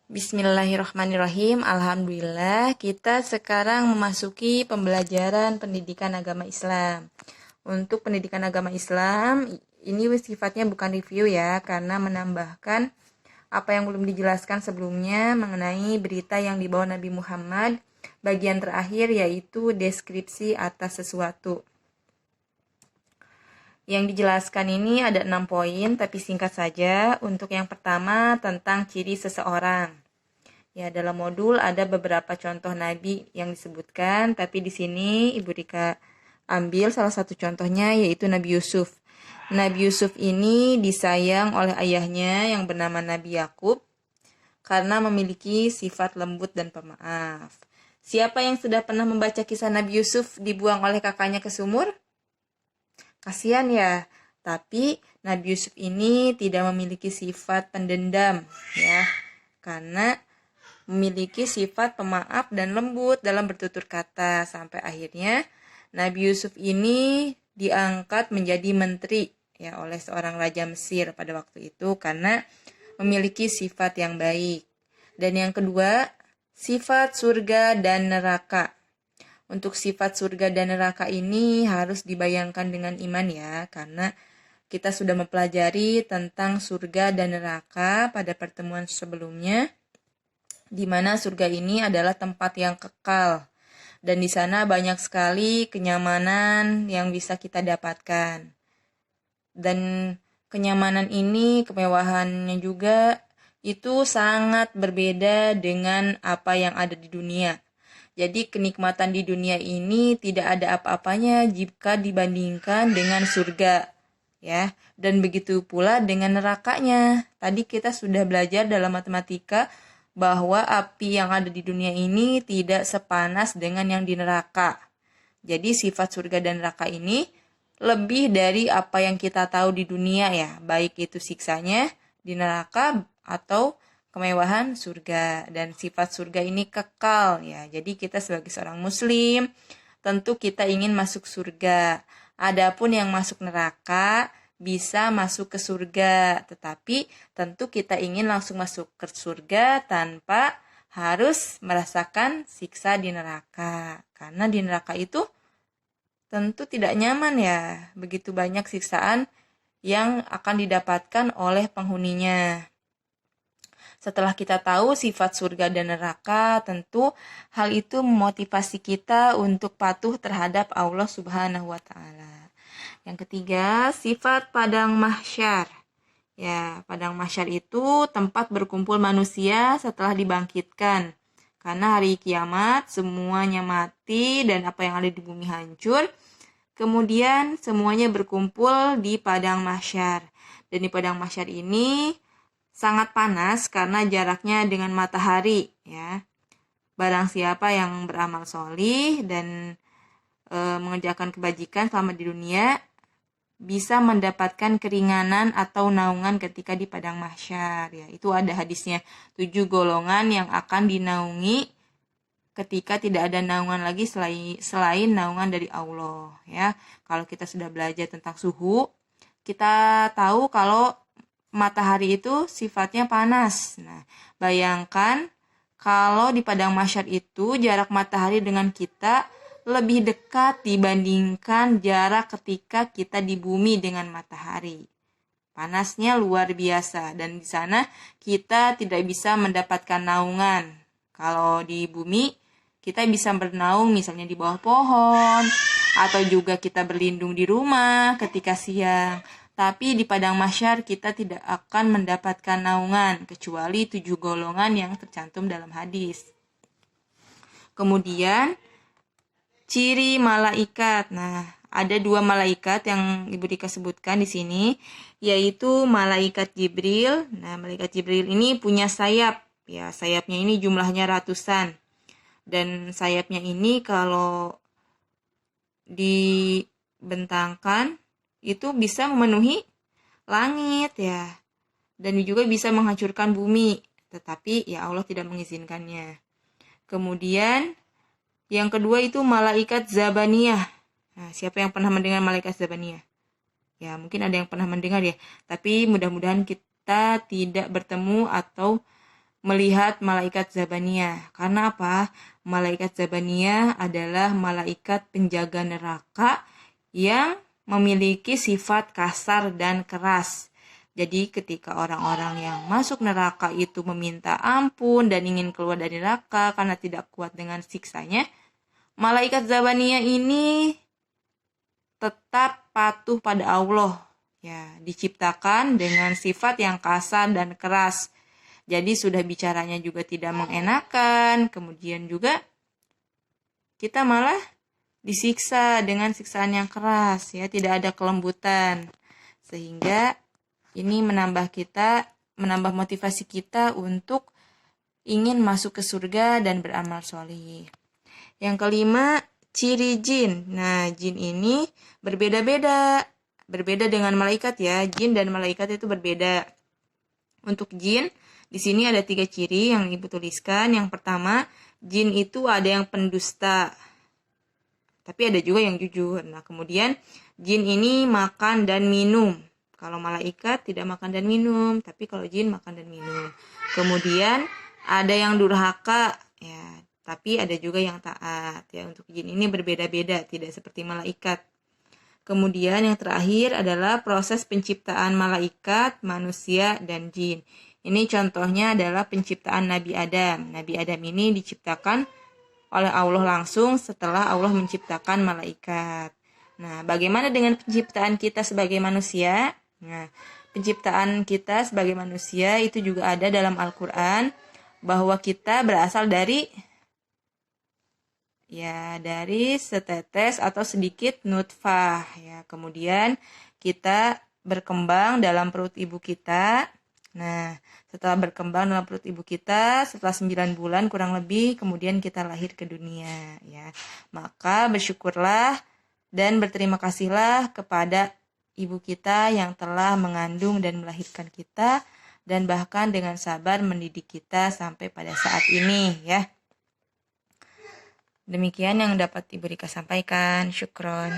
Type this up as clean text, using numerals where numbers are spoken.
Bismillahirrahmanirrahim. Alhamdulillah, kita sekarang memasuki pembelajaran pendidikan agama Islam. Untuk pendidikan agama Islam, ini sifatnya bukan review ya, karena menambahkan apa yang belum dijelaskan sebelumnya mengenai berita yang dibawa Nabi Muhammad. Bagian terakhir yaitu deskripsi atas sesuatu. Yang dijelaskan ini ada 6 poin, tapi singkat saja. Untuk yang pertama, tentang ciri seseorang. Ya, dalam modul ada beberapa contoh nabi yang disebutkan, tapi di sini Ibu Rika ambil salah satu contohnya, yaitu Nabi Yusuf. Nabi Yusuf ini disayang oleh ayahnya yang bernama Nabi Yakub karena memiliki sifat lembut dan pemaaf. Siapa yang sudah pernah membaca kisah Nabi Yusuf dibuang oleh kakaknya ke sumur? Kasihan ya, tapi Nabi Yusuf ini tidak memiliki sifat pendendam ya, karena memiliki sifat pemaaf dan lembut dalam bertutur kata. Sampai akhirnya Nabi Yusuf ini diangkat menjadi menteri ya oleh seorang raja Mesir pada waktu itu karena memiliki sifat yang baik. Dan yang kedua, sifat surga dan neraka. Untuk sifat surga dan neraka ini harus dibayangkan dengan iman ya, karena kita sudah mempelajari tentang surga dan neraka pada pertemuan sebelumnya, di mana surga ini adalah tempat yang kekal, dan di sana banyak sekali kenyamanan yang bisa kita dapatkan. Dan kenyamanan ini, kemewahannya juga, itu sangat berbeda dengan apa yang ada di dunia. Jadi kenikmatan di dunia ini tidak ada apa-apanya jika dibandingkan dengan surga, ya. Dan begitu pula dengan nerakanya. Tadi kita sudah belajar dalam matematika bahwa api yang ada di dunia ini tidak sepanas dengan yang di neraka. Jadi sifat surga dan neraka ini lebih dari apa yang kita tahu di dunia ya, baik itu siksanya di neraka atau kemewahan surga. Dan sifat surga ini kekal ya. Jadi kita sebagai seorang muslim tentu kita ingin masuk surga. Adapun yang masuk neraka bisa masuk ke surga, tetapi tentu kita ingin langsung masuk ke surga tanpa harus merasakan siksa di neraka. Karena di neraka itu tentu tidak nyaman ya. Begitu banyak siksaan yang akan didapatkan oleh penghuninya. Setelah kita tahu sifat surga dan neraka, tentu hal itu memotivasi kita untuk patuh terhadap Allah Subhanahu wa Ta'ala. Yang ketiga, sifat padang mahsyar. Ya, padang mahsyar itu tempat berkumpul manusia setelah dibangkitkan. Karena hari kiamat semuanya mati dan apa yang ada di bumi hancur. Kemudian semuanya berkumpul di padang mahsyar. Dan di padang mahsyar ini sangat panas karena jaraknya dengan matahari ya. Barang siapa yang beramal solih dan mengerjakan kebajikan selama di dunia bisa mendapatkan keringanan atau naungan ketika di padang mahsyar ya. Itu ada hadisnya, 7 golongan yang akan dinaungi ketika tidak ada naungan lagi selain naungan dari Allah ya. Kalau kita sudah belajar tentang suhu, kita tahu kalau matahari itu sifatnya panas. Nah, bayangkan kalau di padang mahsyar itu jarak matahari dengan kita lebih dekat dibandingkan jarak ketika kita di bumi dengan matahari. Panasnya luar biasa dan di sana kita tidak bisa mendapatkan naungan. Kalau di bumi kita bisa bernaung misalnya di bawah pohon atau juga kita berlindung di rumah ketika siang. Tapi di padang mahsyar kita tidak akan mendapatkan naungan kecuali 7 golongan yang tercantum dalam hadis. Kemudian ciri malaikat. Nah, ada 2 malaikat yang Ibu Dika sebutkan di sini, yaitu malaikat Jibril. Nah, malaikat Jibril ini punya sayap. Ya, sayapnya ini jumlahnya ratusan. Dan sayapnya ini kalau dibentangkan itu bisa memenuhi langit ya. Dan juga bisa menghancurkan bumi. Tetapi ya Allah tidak mengizinkannya. Kemudian yang kedua itu malaikat Zabaniyah. Nah, siapa yang pernah mendengar malaikat Zabaniyah? Ya, mungkin ada yang pernah mendengar ya. Tapi mudah-mudahan kita tidak bertemu atau melihat malaikat Zabaniyah. Karena apa? Malaikat Zabaniyah adalah malaikat penjaga neraka yang memiliki sifat kasar dan keras. Jadi ketika orang-orang yang masuk neraka itu meminta ampun dan ingin keluar dari neraka karena tidak kuat dengan siksanya, malaikat Zabaniyah ini tetap patuh pada Allah. Ya, diciptakan dengan sifat yang kasar dan keras. Jadi sudah bicaranya juga tidak mengenakan, kemudian juga kita malah disiksa dengan siksaan yang keras, ya, tidak ada kelembutan. Sehingga ini menambah motivasi kita untuk ingin masuk ke surga dan beramal sholih. Yang kelima, ciri jin. Nah, jin ini berbeda-beda dengan malaikat ya. Jin dan malaikat itu berbeda. Untuk jin, di sini ada 3 ciri yang Ibu tuliskan. Yang pertama, jin itu ada yang pendusta, tapi ada juga yang jujur. Nah, kemudian jin ini makan dan minum. Kalau malaikat tidak makan dan minum, tapi kalau jin makan dan minum. Kemudian ada yang durhaka, ya, tapi ada juga yang taat. Ya, untuk jin ini berbeda-beda, tidak seperti malaikat. Kemudian yang terakhir adalah proses penciptaan malaikat, manusia, dan jin. Ini contohnya adalah penciptaan Nabi Adam. Nabi Adam ini diciptakan oleh Allah langsung setelah Allah menciptakan malaikat. Nah, bagaimana dengan penciptaan kita sebagai manusia? Nah, penciptaan kita sebagai manusia itu juga ada dalam Al-Quran, bahwa kita berasal dari setetes atau sedikit nutfah, ya. Kemudian kita berkembang dalam perut ibu kita. Nah, setelah berkembang dalam perut ibu kita, setelah 9 bulan kurang lebih, kemudian kita lahir ke dunia, ya. Maka bersyukurlah dan berterima kasihlah kepada ibu kita yang telah mengandung dan melahirkan kita, dan bahkan dengan sabar mendidik kita sampai pada saat ini, ya. Demikian yang dapat Ibu Rika sampaikan. Syukron.